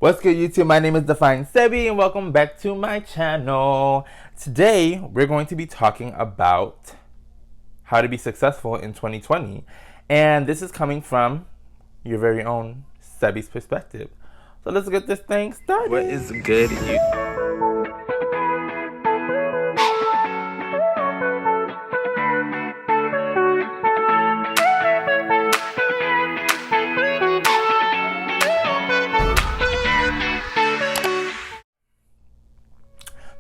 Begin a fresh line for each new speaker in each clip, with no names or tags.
What's good, YouTube? My name is DefineSEBY and welcome back to my channel. Today, we're going to be talking about how to be successful in 2020. And this is coming from your very own Seby'S perspective. So let's get this thing started.
What is good, YouTube?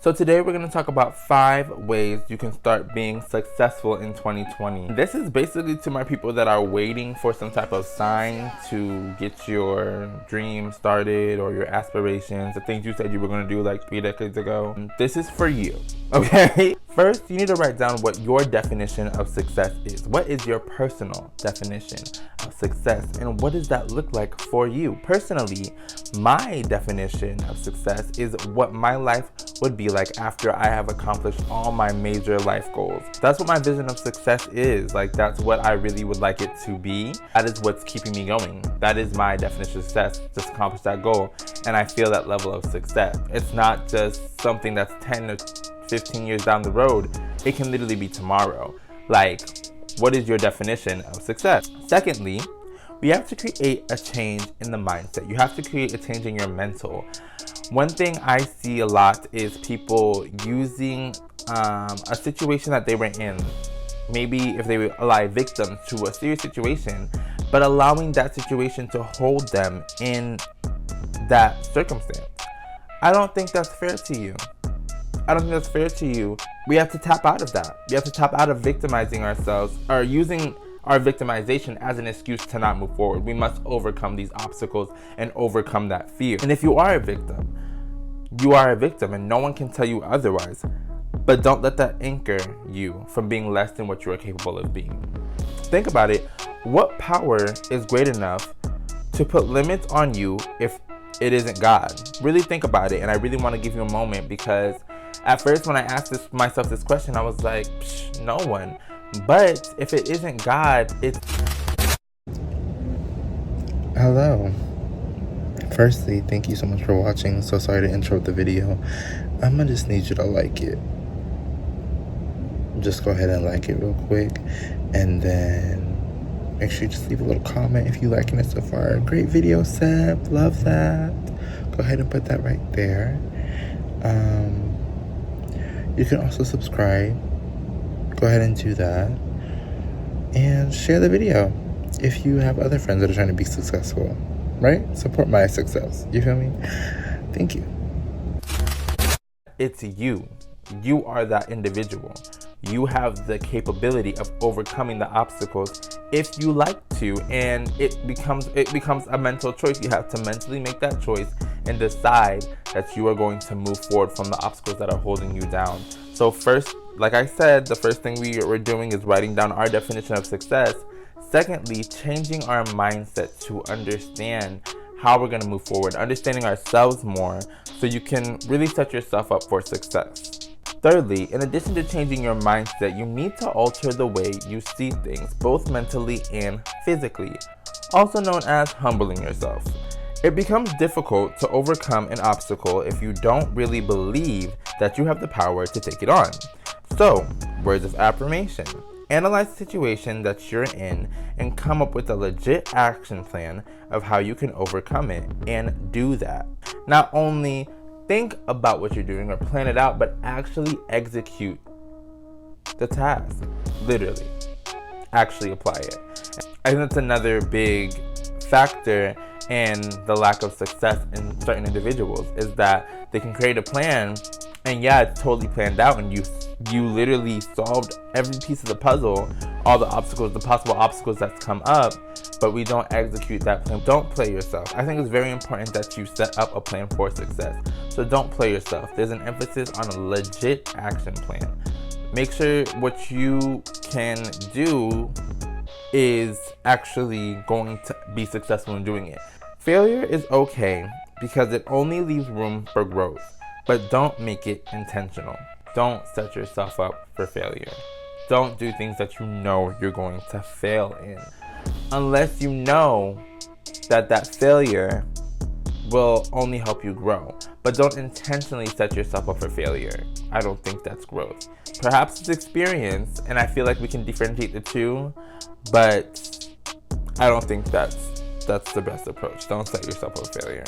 So today we're going to talk about 5 ways you can start being successful in 2020. This is basically to my people that are waiting for some type of sign to get your dream started or your aspirations, the things you said you were going to do like 3 decades ago. This is for you, okay? First, you need to write down what your definition of success is. What is your personal definition of success, and what does that look like for you? Personally, my definition of success is what my life would be like after I have accomplished all my major life goals. That's what my vision of success is. Like, that's what I really would like it to be. That is what's keeping me going. That is my definition of success, just accomplish that goal, and I feel that level of success. It's not just something that's 10 or 15 years down the road. It can literally be tomorrow. Like, what is your definition of success? Secondly, we have to create a change in the mindset. You have to create a change in your mental. One thing I see a lot is people using a situation that they were in, maybe if they lie victim to a serious situation, but allowing that situation to hold them in that circumstance. I don't think that's fair to you. I don't think that's fair to you. We have to tap out of that. We have to tap out of victimizing ourselves or using our victimization as an excuse to not move forward. We must overcome these obstacles and overcome that fear. And if you are a victim, you are a victim and no one can tell you otherwise. But don't let that anchor you from being less than what you are capable of being. Think about it. What power is great enough to put limits on you if it isn't God? Really think about it, and I really want to give you a moment, because at first when I asked myself this question, I was like, no one. But if it isn't God, it's...
Hello. Firstly, thank you so much for watching. So sorry to interrupt the video. I'm gonna just need you to like it. Just go ahead and like it real quick, and then make sure you just leave a little comment if you're liking it so far. Great video, Seb. Love that. Go ahead and put that right there. You can also subscribe. Go ahead and do that. And share the video if you have other friends that are trying to be successful, right? Support my success. You feel me? Thank you.
It's you. You are that individual. You have the capability of overcoming the obstacles if you like to, and it becomes a mental choice. You have to mentally make that choice and decide that you are going to move forward from the obstacles that are holding you down. So first, like I said, the first thing we're doing is writing down our definition of success. Secondly, changing our mindset to understand how we're going to move forward, understanding ourselves more so you can really set yourself up for success. Thirdly, in addition to changing your mindset, you need to alter the way you see things, both mentally and physically, also known as humbling yourself. It becomes difficult to overcome an obstacle if you don't really believe that you have the power to take it on. So, words of affirmation. Analyze the situation that you're in and come up with a legit action plan of how you can overcome it, and do that. Not only think about what you're doing or plan it out, but actually execute the task. Literally. Actually apply it. I think that's another big factor in the lack of success in certain individuals, is that they can create a plan and yeah, it's totally planned out, and you literally solved every piece of the puzzle, all the obstacles, the possible obstacles that's come up, but we don't execute that plan. Don't play yourself. I think it's very important that you set up a plan for success. So don't play yourself. There's an emphasis on a legit action plan. Make sure what you can do is actually going to be successful in doing it. Failure is okay because it only leaves room for growth, but don't make it intentional. Don't set yourself up for failure. Don't do things that you know you're going to fail in, unless you know that failure will only help you grow, but don't intentionally set yourself up for failure. I don't think that's growth. Perhaps it's experience, and I feel like we can differentiate the two, but I don't think that's the best approach. Don't set yourself up for failure.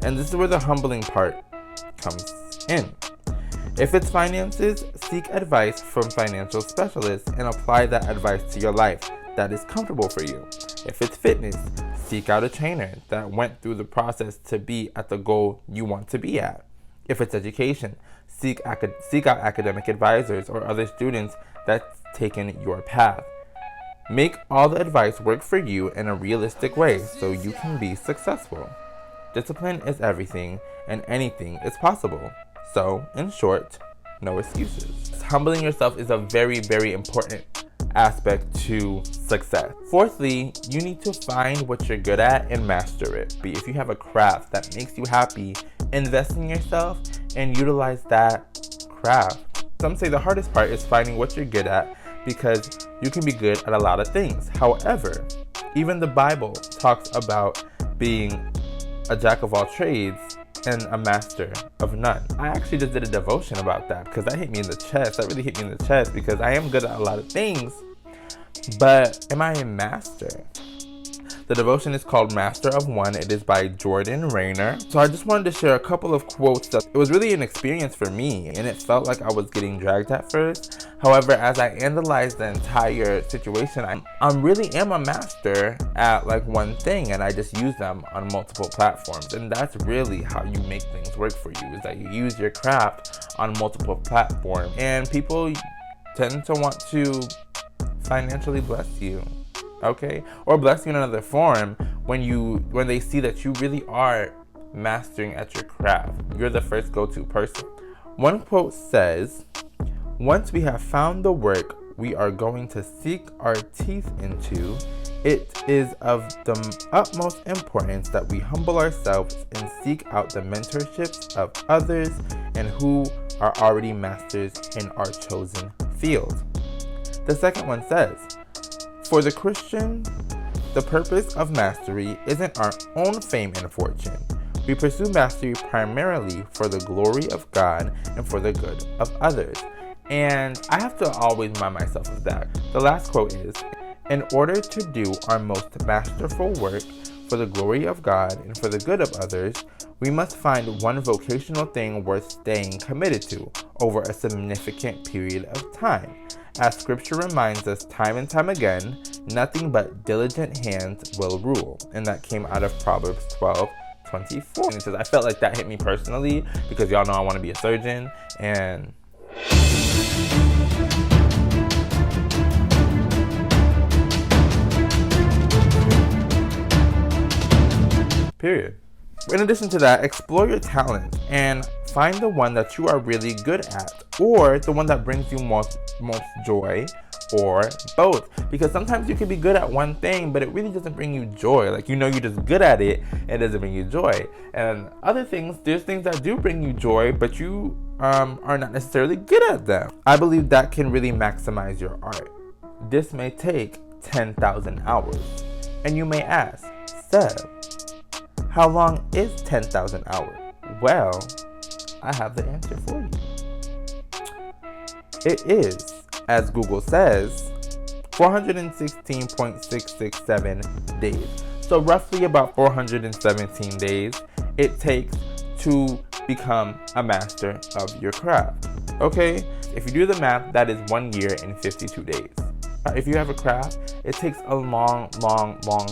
And this is where the humbling part comes in. If it's finances, seek advice from financial specialists and apply that advice to your life that is comfortable for you. If it's fitness, seek out a trainer that went through the process to be at the goal you want to be at. If it's education, seek out academic advisors or other students that's taken your path. Make all the advice work for you in a realistic way so you can be successful. Discipline is everything, and anything is possible. So, in short, no excuses. Humbling yourself is a very, very important aspect to success. Fourthly, you need to find what you're good at and master it. If you have a craft that makes you happy, invest in yourself and utilize that craft. Some say the hardest part is finding what you're good at because you can be good at a lot of things. However, even the Bible talks about being a jack of all trades and a master of none. I actually just did a devotion about that because that hit me in the chest. That really hit me in the chest because I am good at a lot of things, but am I a master? The devotion is called Master of One. It is by Jordan Rayner. So I just wanted to share a couple of quotes. It was really an experience for me, and it felt like I was getting dragged at first. However, as I analyzed the entire situation, I really am a master at like one thing, and I just use them on multiple platforms. And that's really how you make things work for you, is that you use your craft on multiple platforms. And people tend to want to financially bless you. Okay, or bless you in another form when they see that you really are mastering at your craft. You're the first go-to person. One quote says, "Once we have found the work we are going to seek our teeth into, it is of the utmost importance that we humble ourselves and seek out the mentorships of others and who are already masters in our chosen field." The second one says, "For the Christian, the purpose of mastery isn't our own fame and fortune. We pursue mastery primarily for the glory of God and for the good of others." And I have to always remind myself of that. The last quote is, "In order to do our most masterful work for the glory of God and for the good of others, we must find one vocational thing worth staying committed to over a significant period of time. As scripture reminds us time and time again, nothing but diligent hands will rule." And that came out of Proverbs 12:24. And it says, I felt like that hit me personally because y'all know I want to be a surgeon, and period. In addition to that, explore your talent and find the one that you are really good at, or the one that brings you most joy, or both. Because sometimes you can be good at one thing, but it really doesn't bring you joy. Like, you're just good at it, and it doesn't bring you joy. And other things, there's things that do bring you joy, but you are not necessarily good at them. I believe that can really maximize your art. This may take 10,000 hours. And you may ask, Seb, how long is 10,000 hours? Well, I have the answer for you. It is, as Google says, 416.667 days. So roughly about 417 days it takes to become a master of your craft. Okay? If you do the math, that is 1 year and 52 days. If you have a craft, it takes a long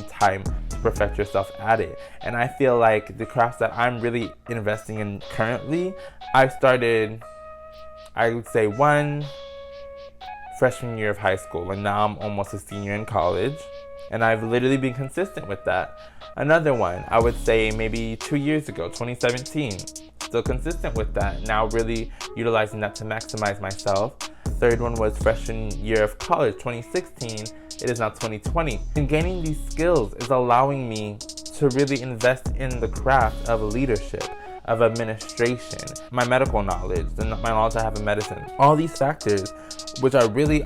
time to perfect yourself at it. And I feel like the crafts that I'm really investing in currently, I started, I would say, one freshman year of high school, and now I'm almost a senior in college, and I've literally been consistent with that. Another one, I would say maybe 2 years ago, 2017, still consistent with that, now really utilizing that to maximize myself. Third one was freshman year of college, 2016. It is now 2020. And gaining these skills is allowing me to really invest in the craft of leadership, of administration, my medical knowledge, my knowledge I have in medicine. All these factors, which I really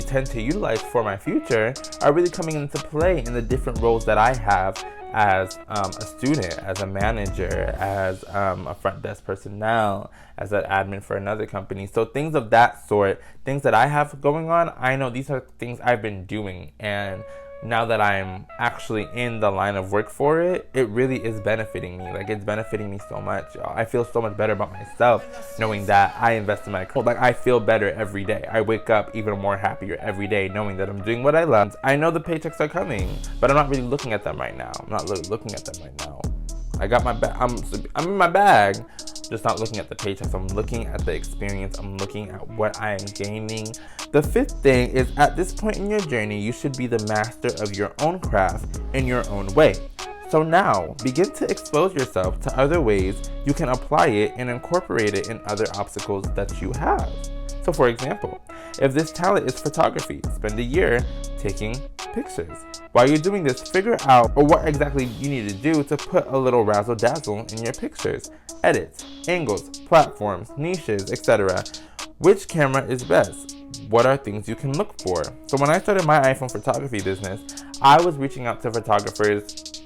tend to utilize for my future, are really coming into play in the different roles that I have as a student, as a manager, as a front desk personnel, as an admin for another company. So things of that sort, things that I have going on, I know these are things I've been doing, and now that I'm actually in the line of work for it, it really is benefiting me. Like, it's benefiting me so much, y'all. I feel so much better about myself knowing that I invest in my career. Like, I feel better every day. I wake up even more happier every day knowing that I'm doing what I love. I know the paychecks are coming, but I'm not really looking at them right now. I'm not really looking at them right now. I got my bag. I'm in my bag, just not looking at the paychecks. I'm looking at the experience. I'm looking at what I am gaining. The fifth thing is, at this point in your journey, you should be the master of your own craft in your own way. So now, begin to expose yourself to other ways you can apply it and incorporate it in other obstacles that you have. So for example, if this talent is photography, spend a year taking pictures. While you're doing this, figure out what exactly you need to do to put a little razzle dazzle in your pictures. Edits, angles, platforms, niches, etc. Which camera is best? What are things you can look for? So when I started my iPhone photography business, I was reaching out to photographers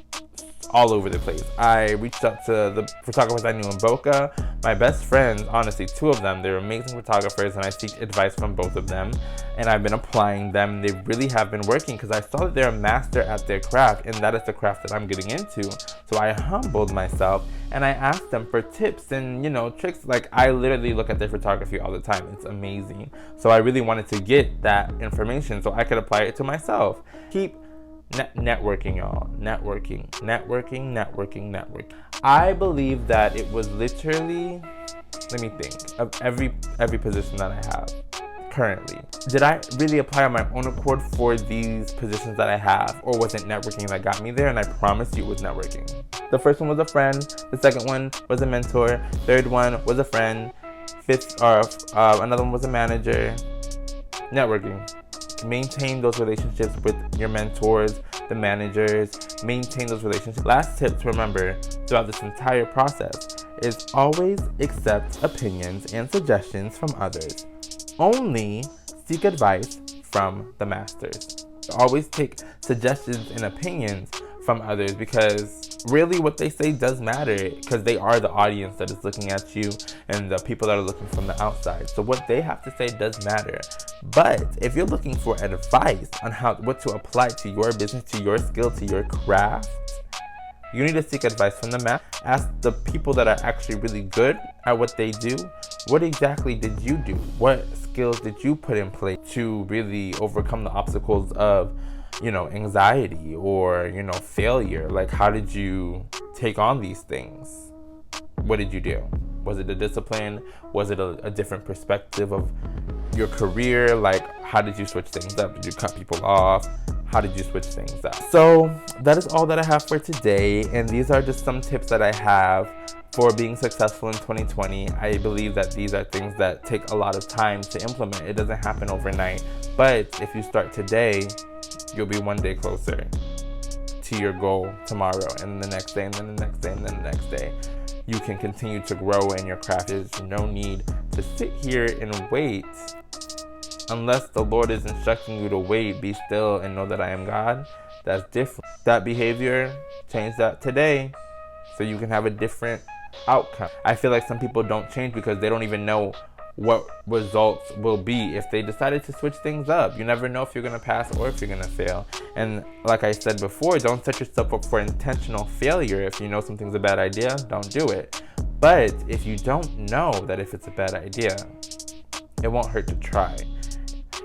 all over the place. I reached out to the photographers I knew in Boca. My best friends, honestly, 2 of them, they're amazing photographers, and I seek advice from both of them, and I've been applying them. They really have been working because I saw that they're a master at their craft, and that is the craft that I'm getting into. So I humbled myself and I asked them for tips and, tricks. Like, I literally look at their photography all the time. It's amazing. So I really wanted to get that information so I could apply it to myself. Keep networking, y'all. Networking. I believe that it was literally, let me think, of every position that I have currently. Did I really apply on my own accord for these positions that I have, or was it networking that got me there? And I promise you it was networking. The first one was a friend, the second one was a mentor, third one was a friend, another one was a manager. Networking. Maintain those relationships with your mentors, the managers. Maintain those relationships. Last tip to remember throughout this entire process is always accept opinions and suggestions from others. Only seek advice from the masters. Always take suggestions and opinions from others, because really what they say does matter, because they are the audience that is looking at you and the people that are looking from the outside. So what they have to say does matter. But if you're looking for advice on what to apply to your business, to your skill, to your craft, you need to seek advice from the master. Ask the people that are actually really good at what they do. What exactly did you do? What skills did you put in place to really overcome the obstacles of, anxiety or, failure? Like, how did you take on these things? What did you do? Was it a discipline? Was it a different perspective of your career? Like, how did you switch things up? Did you cut people off? How did you switch things up? So that is all that I have for today. And these are just some tips that I have for being successful in 2020. I believe that these are things that take a lot of time to implement. It doesn't happen overnight. But if you start today, you'll be one day closer to your goal tomorrow, and the next day, and then the next day, and then the next day. You can continue to grow in your craft. There's no need to sit here and wait. Unless the Lord is instructing you to wait, be still and know that I am God. That's different. That behavior, change that today so you can have a different outcome. I feel like some people don't change because they don't even know what results will be if they decided to switch things up. You never know if you're gonna pass or if you're gonna fail. And like I said before, don't set yourself up for intentional failure. If you know something's a bad idea, don't do it. But if you don't know that if it's a bad idea, it won't hurt to try.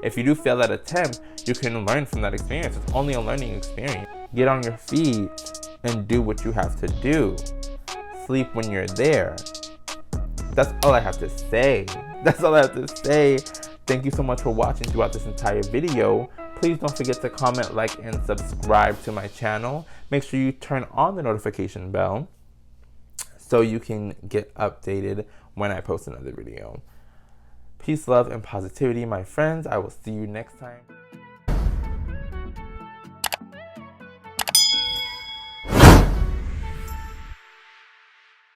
If you do fail that attempt, you can learn from that experience. It's only a learning experience. Get on your feet and do what you have to do. Sleep when you're there. That's all I have to say. That's all I have to say. Thank you so much for watching throughout this entire video. Please don't forget to comment, like, and subscribe to my channel. Make sure you turn on the notification bell so you can get updated when I post another video. Peace, love, and positivity, my friends. I will see you next time.